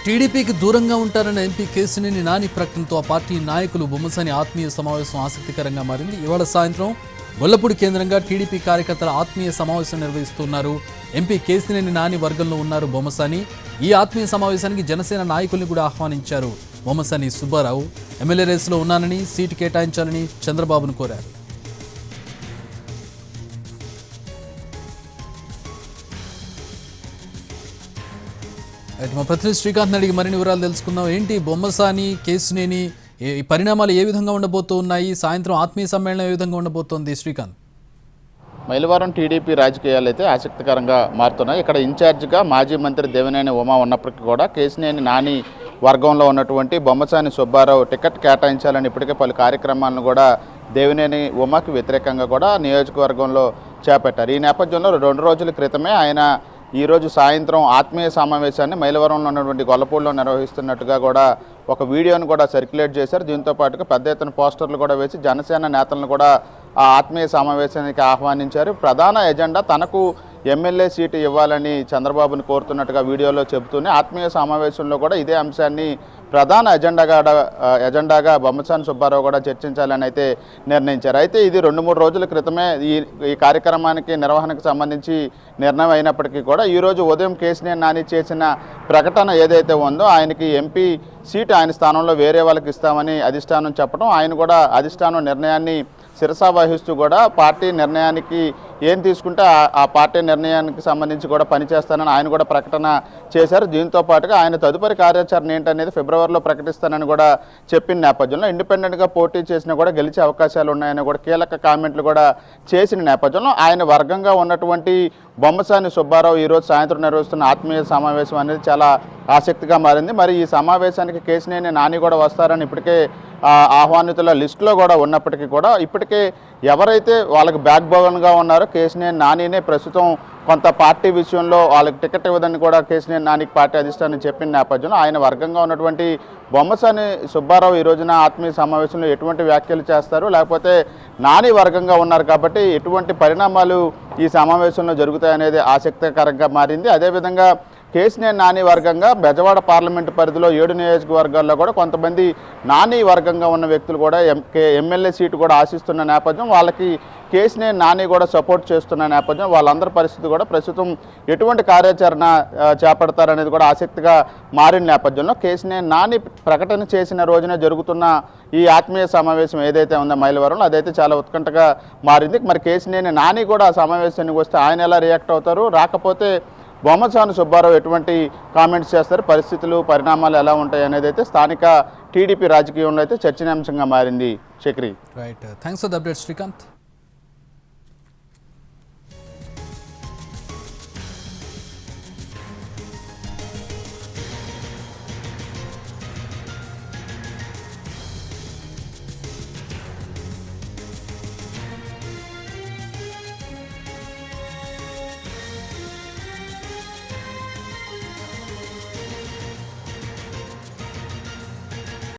టీడీపీకి దూరంగా ఉంటారన్న ఎంపీ కేశినేని నాని ప్రకటనతో ఆ పార్టీ నాయకులు బొమ్మసాని ఆత్మీయ సమావేశం ఆసక్తికరంగా మారింది. ఇవాళ సాయంత్రం గొల్లపూడి కేంద్రంగా టీడీపీ కార్యకర్తల ఆత్మీయ సమావేశం నిర్వహిస్తున్నారు. ఎంపీ కేశినేని నాని వర్గంలో ఉన్నారు బొమ్మసాని. ఈ ఆత్మీయ సమావేశానికి జనసేన నాయకుల్ని కూడా ఆహ్వానించారు. బొమ్మసాని సుబ్బారావు ఎమ్మెల్యే రేసులో ఉన్నానని, సీటు కేటాయించాలని చంద్రబాబును కోరారు. మా ప్రతినిధి శ్రీకాంత్ అడిగి మరిన్ని వివరాలు తెలుసుకుందాం. ఏంటి బొమ్మసాని, కేశినేని ఈ పరిణామాలు ఏ విధంగా ఉండబోతున్నాయి? సాయంత్రం ఆత్మీయ సమ్మేళనం ఏ విధంగా ఉండబోతోంది? శ్రీకాంత్, మైలవరం టీడీపీ రాజకీయాలు అయితే ఆసక్తికరంగా మారుతున్నాయి. ఇక్కడ ఇన్ఛార్జిగా మాజీ మంత్రి దేవినేని ఉమా ఉన్నప్పటికీ కూడా కేశినేని నాని వర్గంలో ఉన్నటువంటి బొమ్మసాని సుబ్బారావు టికెట్ కేటాయించాలని ఇప్పటికే పలు కార్యక్రమాలను కూడా దేవినేని ఉమాకి వ్యతిరేకంగా కూడా నియోజకవర్గంలో చేపట్టారు. ఈ నేపథ్యంలో 2 రోజుల క్రితమే ఆయన ఈరోజు సాయంత్రం ఆత్మీయ సమావేశాన్ని మైలవరంలో ఉన్నటువంటి గొల్లపూడిలో నిర్వహిస్తున్నట్టుగా కూడా ఒక వీడియోను కూడా సర్క్యులేట్ చేశారు. దీంతో పాటుగా పెద్ద ఎత్తున పోస్టర్లు కూడా వేసి జనసేన నేతలను కూడా ఆ ఆత్మీయ సమావేశానికి ఆహ్వానించారు. ప్రధాన ఎజెండా తనకు ఎమ్మెల్యే సీటు ఇవ్వాలని చంద్రబాబును కోరుతున్నట్టుగా వీడియోలో చెబుతూనే ఆత్మీయ సమావేశంలో కూడా ఇదే అంశాన్ని ప్రధాన ఎజెండాగా బొమ్మసాని సుబ్బారావు కూడా చర్చించాలని అయితే నిర్ణయించారు. అయితే ఇది 2-3 రోజుల క్రితమే ఈ కార్యక్రమానికి నిర్వహణకు సంబంధించి నిర్ణయం అయినప్పటికీ కూడా ఈరోజు ఉదయం కేశినేని నాని చేసిన ప్రకటన ఏదైతే ఉందో ఆయనకి ఎంపీ సీటు ఆయన స్థానంలో వేరే వాళ్ళకి ఇస్తామని అధిష్టానం చెప్పడం, ఆయన కూడా అధిష్టానం నిర్ణయాన్ని శిరసా వహిస్తూ కూడా పార్టీ నిర్ణయానికి ఏం తీసుకుంటే ఆ పార్టీ నిర్ణయానికి సంబంధించి కూడా పనిచేస్తానని ఆయన కూడా ప్రకటన చేశారు. దీంతో పాటుగా ఆయన తదుపరి కార్యాచరణ ఏంటనేది ఫిబ్రవరిలో ప్రకటిస్తానని కూడా చెప్పిన నేపథ్యంలో ఇండిపెండెంట్గా పోటీ చేసినా కూడా గెలిచే అవకాశాలు ఉన్నాయని కూడా కీలక కామెంట్లు కూడా చేసిన నేపథ్యంలో ఆయన వర్గంగా ఉన్నటువంటి బొమ్మసాని సుబ్బారావు ఈరోజు సాయంత్రం నిర్వహిస్తున్న ఆత్మీయ సమావేశం అనేది చాలా ఆసక్తిగా మారింది. మరి ఈ సమావేశానికి కేశినేని నాని కూడా వస్తారని ఇప్పటికే ఆహ్వానితుల లిస్టులో కూడా ఉన్నప్పటికీ కూడా ఇప్పటికే ఎవరైతే వాళ్ళకి బ్యాక్ బోన్గా ఉన్నారో కేశినేని నానినే ప్రస్తుతం కొంత పార్టీ విషయంలో వాళ్ళకి టికెట్ ఇవ్వదని కూడా కేశినేని నానికి పార్టీ అధిష్టానం చెప్పిన నేపథ్యంలో ఆయన వర్గంగా ఉన్నటువంటి బొమ్మసాని సుబ్బారావు ఈ రోజున ఆత్మీయ సమావేశంలో ఎటువంటి వ్యాఖ్యలు చేస్తారు, లేకపోతే నాని వర్గంగా ఉన్నారు కాబట్టి ఎటువంటి పరిణామాలు ఈ సమావేశంలో జరుగుతాయనేది ఆసక్తికరంగా మారింది. అదేవిధంగా కేశినేని నాని వర్గంగా బెజవాడ పార్లమెంటు పరిధిలో 7 నియోజకవర్గాల్లో కూడా కొంతమంది నాని వర్గంగా ఉన్న వ్యక్తులు కూడా ఎమ్మెల్యే సీటు కూడా ఆశిస్తున్న నేపథ్యం, వాళ్ళకి కేశినేని నాని కూడా సపోర్ట్ చేస్తున్న నేపథ్యం, వాళ్ళందరి పరిస్థితి కూడా ప్రస్తుతం ఎటువంటి కార్యాచరణ చేపడతారనేది కూడా ఆసక్తిగా మారిన నేపథ్యంలో కేశినేని నాని ప్రకటన చేసిన రోజున జరుగుతున్న ఈ ఆత్మీయ సమావేశం ఏదైతే ఉందో మైలవరంలో అదైతే చాలా ఉత్కంఠగా మారింది. మరి కేశినేని నాని కూడా ఆ సమావేశానికి వస్తే ఆయన ఎలా రియాక్ట్ అవుతారు, రాకపోతే బొమ్మసాని సుబ్బారావు ఎటువంటి కామెంట్స్ చేస్తారు, పరిస్థితులు పరిణామాలు ఎలా ఉంటాయి అనేది అయితే స్థానిక టీడీపీ రాజకీయంలో అయితే చర్చనీయాంశంగా మారింది. Chakri, right, thanks for the update Srikanth.